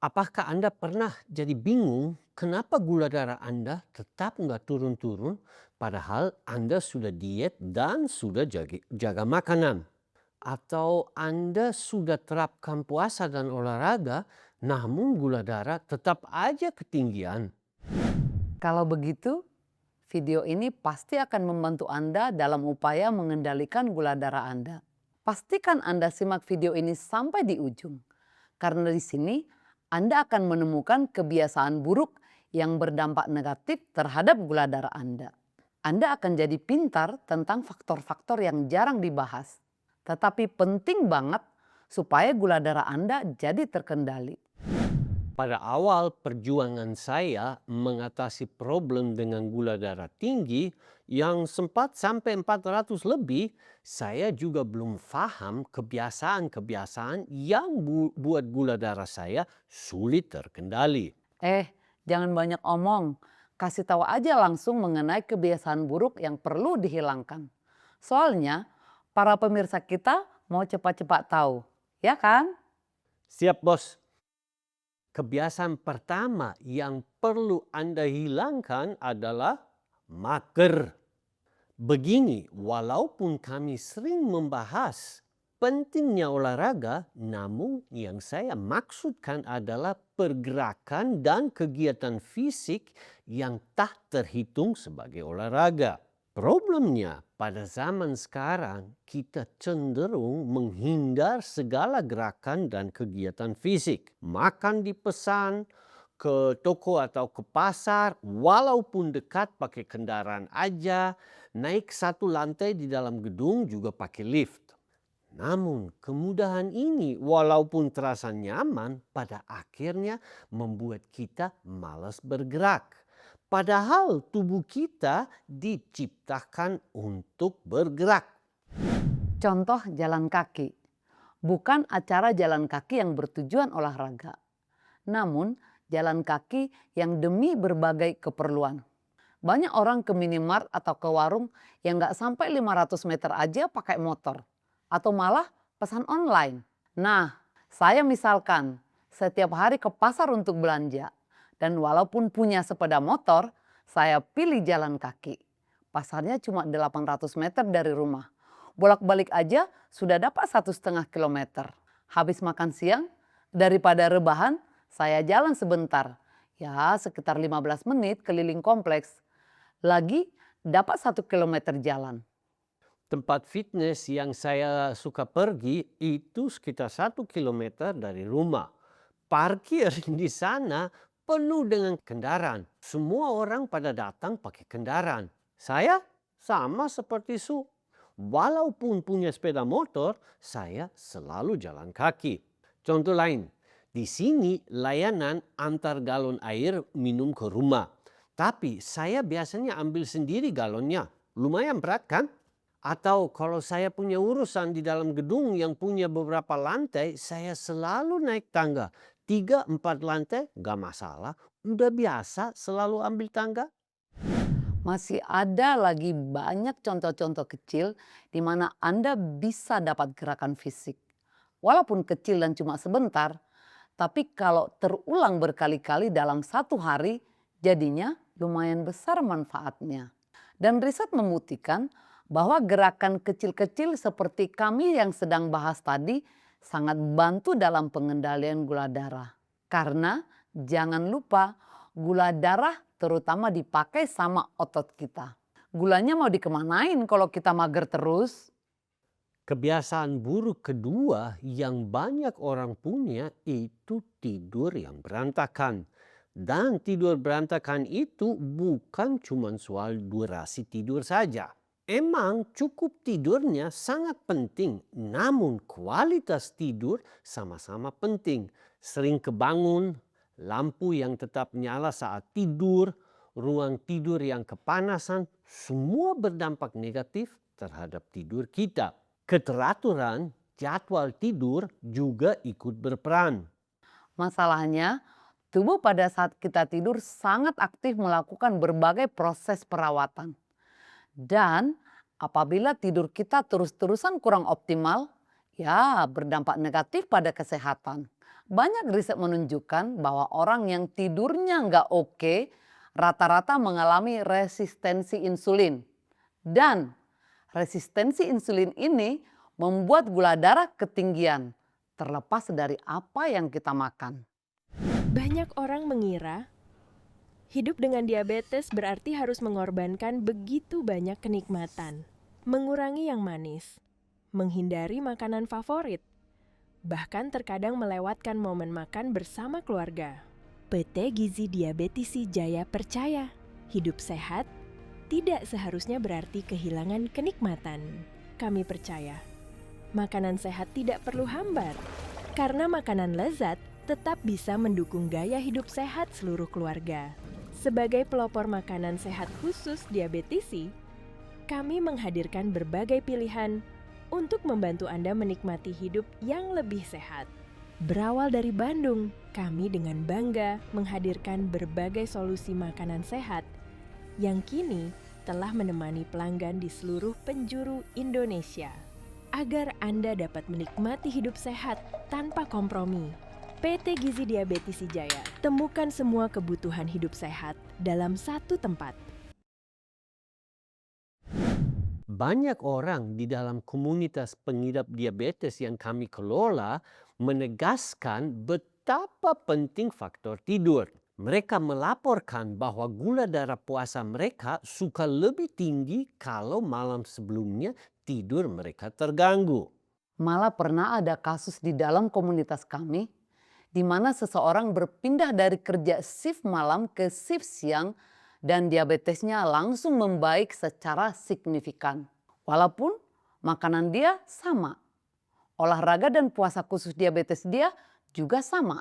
Apakah Anda pernah jadi bingung kenapa gula darah Anda tetap nggak turun-turun padahal Anda sudah diet dan sudah jaga makanan? Atau Anda sudah terapkan puasa dan olahraga namun gula darah tetap aja ketinggian? Kalau begitu, video ini pasti akan membantu Anda dalam upaya mengendalikan gula darah Anda. Pastikan Anda simak video ini sampai di ujung, karena di sini Anda akan menemukan kebiasaan buruk yang berdampak negatif terhadap gula darah Anda. Anda akan jadi pintar tentang faktor-faktor yang jarang dibahas, tetapi penting banget supaya gula darah Anda jadi terkendali. Pada awal perjuangan saya mengatasi problem dengan gula darah tinggi yang sempat sampai 400 lebih, saya juga belum paham kebiasaan-kebiasaan yang buat gula darah saya sulit terkendali. Jangan banyak omong. Kasih tahu aja langsung mengenai kebiasaan buruk yang perlu dihilangkan. Soalnya, para pemirsa kita mau cepat-cepat tahu, ya kan? Siap bos, kebiasaan pertama yang perlu Anda hilangkan adalah mager. Begini, walaupun kami sering membahas pentingnya olahraga, namun yang saya maksudkan adalah pergerakan dan kegiatan fisik yang tak terhitung sebagai olahraga. Problemnya pada zaman sekarang kita cenderung menghindar segala gerakan dan kegiatan fisik. Makan dipesan, ke toko atau ke pasar, walaupun dekat pakai kendaraan aja, naik satu lantai di dalam gedung juga pakai lift. Namun kemudahan ini walaupun terasa nyaman pada akhirnya membuat kita malas bergerak. Padahal tubuh kita diciptakan untuk bergerak. Contoh jalan kaki. Bukan acara jalan kaki yang bertujuan olahraga. Namun, jalan kaki yang demi berbagai keperluan. Banyak orang ke minimart atau ke warung yang nggak sampai 500 meter aja pakai motor. Atau malah pesan online. Nah, saya misalkan setiap hari ke pasar untuk belanja. Dan walaupun punya sepeda motor, saya pilih jalan kaki. Pasarnya cuma 800 meter dari rumah. Bolak-balik aja sudah dapat 1,5 kilometer. Habis makan siang, daripada rebahan, saya jalan sebentar. Ya, sekitar 15 menit keliling kompleks. Lagi dapat 1 kilometer jalan. Tempat fitness yang saya suka pergi itu sekitar 1 kilometer dari rumah. Parkir di sana penuh dengan kendaraan. Semua orang pada datang pakai kendaraan. Saya sama seperti Su. Walaupun punya sepeda motor, saya selalu jalan kaki. Contoh lain, di sini layanan antar galon air minum ke rumah. Tapi saya biasanya ambil sendiri galonnya. Lumayan berat kan? Atau kalau saya punya urusan di dalam gedung yang punya beberapa lantai, saya selalu naik tangga. 3, 4 lantai, gak masalah. Udah biasa selalu ambil tangga. Masih ada lagi banyak contoh-contoh kecil di mana Anda bisa dapat gerakan fisik. Walaupun kecil dan cuma sebentar, tapi kalau terulang berkali-kali dalam satu hari, jadinya lumayan besar manfaatnya. Dan riset membuktikan bahwa gerakan kecil-kecil seperti kami yang sedang bahas tadi sangat bantu dalam pengendalian gula darah. Karena jangan lupa gula darah terutama dipakai sama otot kita. Gulanya mau dikemanain kalau kita mager terus? Kebiasaan buruk kedua yang banyak orang punya itu tidur yang berantakan. Dan tidur berantakan itu bukan cuma soal durasi tidur saja. Emang cukup tidurnya sangat penting, namun kualitas tidur sama-sama penting. Sering kebangun, lampu yang tetap nyala saat tidur, ruang tidur yang kepanasan, semua berdampak negatif terhadap tidur kita. Keteraturan jadwal tidur juga ikut berperan. Masalahnya, tubuh pada saat kita tidur sangat aktif melakukan berbagai proses perawatan. Dan apabila tidur kita terus-terusan kurang optimal, ya berdampak negatif pada kesehatan. Banyak riset menunjukkan bahwa orang yang tidurnya nggak oke rata-rata mengalami resistensi insulin. Dan resistensi insulin ini membuat gula darah ketinggian, terlepas dari apa yang kita makan. Banyak orang mengira hidup dengan diabetes berarti harus mengorbankan begitu banyak kenikmatan, mengurangi yang manis, menghindari makanan favorit, bahkan terkadang melewatkan momen makan bersama keluarga. PT Gizi Diabetisi Jaya percaya, hidup sehat tidak seharusnya berarti kehilangan kenikmatan. Kami percaya, makanan sehat tidak perlu hambar, karena makanan lezat tetap bisa mendukung gaya hidup sehat seluruh keluarga. Sebagai pelopor makanan sehat khusus diabetisi, kami menghadirkan berbagai pilihan untuk membantu Anda menikmati hidup yang lebih sehat. Berawal dari Bandung, kami dengan bangga menghadirkan berbagai solusi makanan sehat yang kini telah menemani pelanggan di seluruh penjuru Indonesia. Agar Anda dapat menikmati hidup sehat tanpa kompromi, PT Gizi Diabetisi Jaya temukan semua kebutuhan hidup sehat dalam satu tempat. Banyak orang di dalam komunitas pengidap diabetes yang kami kelola menegaskan betapa penting faktor tidur. Mereka melaporkan bahwa gula darah puasa mereka suka lebih tinggi kalau malam sebelumnya tidur mereka terganggu. Malah pernah ada kasus di dalam komunitas kami di mana seseorang berpindah dari kerja shift malam ke shift siang dan diabetesnya langsung membaik secara signifikan. Walaupun makanan dia sama, olahraga dan puasa khusus diabetes dia juga sama.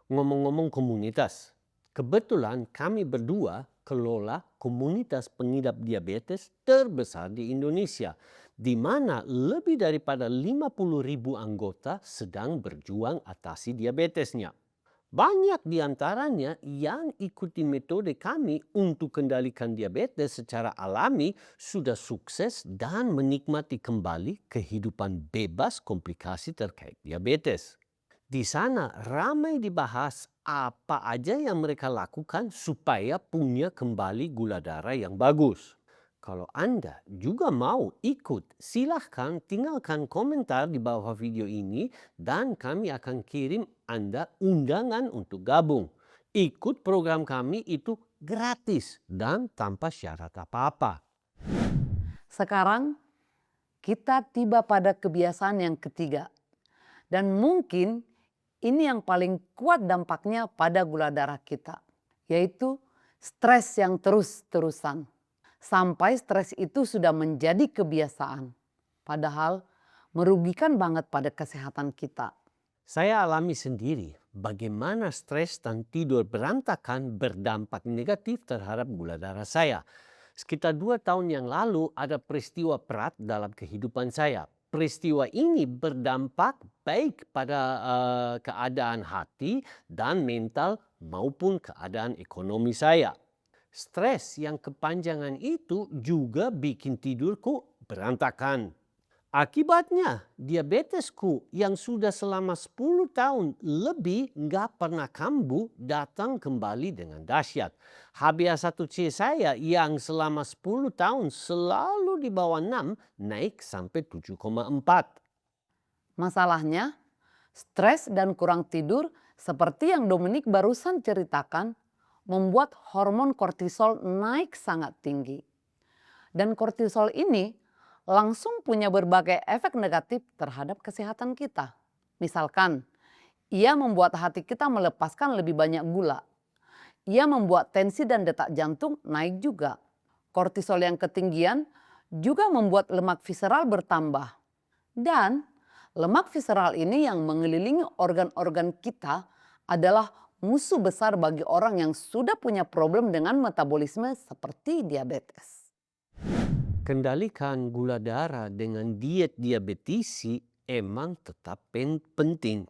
Ngomong-ngomong komunitas, kebetulan kami berdua kelola komunitas pengidap diabetes terbesar di Indonesia, di mana lebih daripada 50.000 anggota sedang berjuang atasi diabetesnya. Banyak di antaranya yang ikuti metode kami untuk kendalikan diabetes secara alami sudah sukses dan menikmati kembali kehidupan bebas komplikasi terkait diabetes. Di sana ramai dibahas apa aja yang mereka lakukan supaya punya kembali gula darah yang bagus. Kalau Anda juga mau ikut, silahkan tinggalkan komentar di bawah video ini dan kami akan kirim Anda undangan untuk gabung. Ikut program kami itu gratis dan tanpa syarat apa-apa. Sekarang kita tiba pada kebiasaan yang ketiga. Dan mungkin ini yang paling kuat dampaknya pada gula darah kita, yaitu stres yang terus-terusan. Sampai stres itu sudah menjadi kebiasaan, padahal merugikan banget pada kesehatan kita. Saya alami sendiri bagaimana stres dan tidur berantakan berdampak negatif terhadap gula darah saya. Sekitar 2 tahun yang lalu ada peristiwa berat dalam kehidupan saya. Peristiwa ini berdampak baik pada keadaan hati dan mental maupun keadaan ekonomi saya. Stres yang kepanjangan itu juga bikin tidurku berantakan. Akibatnya, diabetesku yang sudah selama 10 tahun lebih nggak pernah kambuh datang kembali dengan dahsyat. HbA1c saya yang selama 10 tahun selalu di bawah 6 naik sampai 7,4. Masalahnya, stres dan kurang tidur seperti yang Dominik barusan ceritakan membuat hormon kortisol naik sangat tinggi. Dan kortisol ini langsung punya berbagai efek negatif terhadap kesehatan kita. Misalkan, ia membuat hati kita melepaskan lebih banyak gula. Ia membuat tensi dan detak jantung naik juga. Kortisol yang ketinggian juga membuat lemak visceral bertambah. Dan lemak visceral ini yang mengelilingi organ-organ kita adalah musuh besar bagi orang yang sudah punya problem dengan metabolisme seperti diabetes. Kendalikan gula darah dengan diet diabetisi emang tetap penting.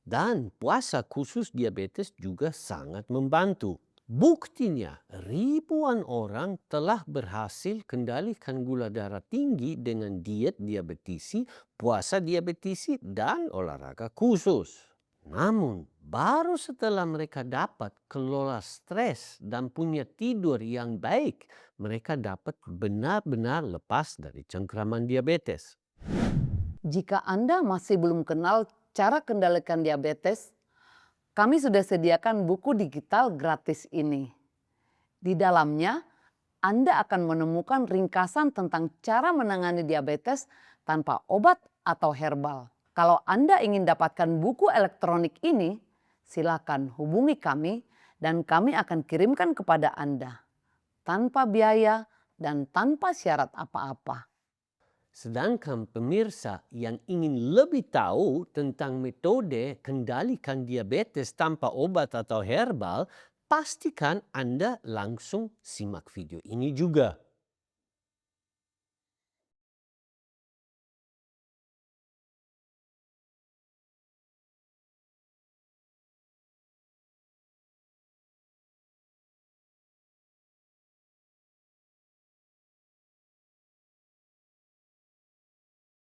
Dan puasa khusus diabetes juga sangat membantu. Buktinya, ribuan orang telah berhasil kendalikan gula darah tinggi dengan diet diabetisi, puasa diabetisi, dan olahraga khusus. Namun, baru setelah mereka dapat kelola stres dan punya tidur yang baik, mereka dapat benar-benar lepas dari cengkraman diabetes. Jika Anda masih belum kenal cara kendalikan diabetes, kami sudah sediakan buku digital gratis ini. Di dalamnya, Anda akan menemukan ringkasan tentang cara menangani diabetes tanpa obat atau herbal. Kalau Anda ingin dapatkan buku elektronik ini, silakan hubungi kami dan kami akan kirimkan kepada Anda tanpa biaya dan tanpa syarat apa-apa. Sedangkan pemirsa yang ingin lebih tahu tentang metode kendalikan diabetes tanpa obat atau herbal, pastikan Anda langsung simak video ini juga.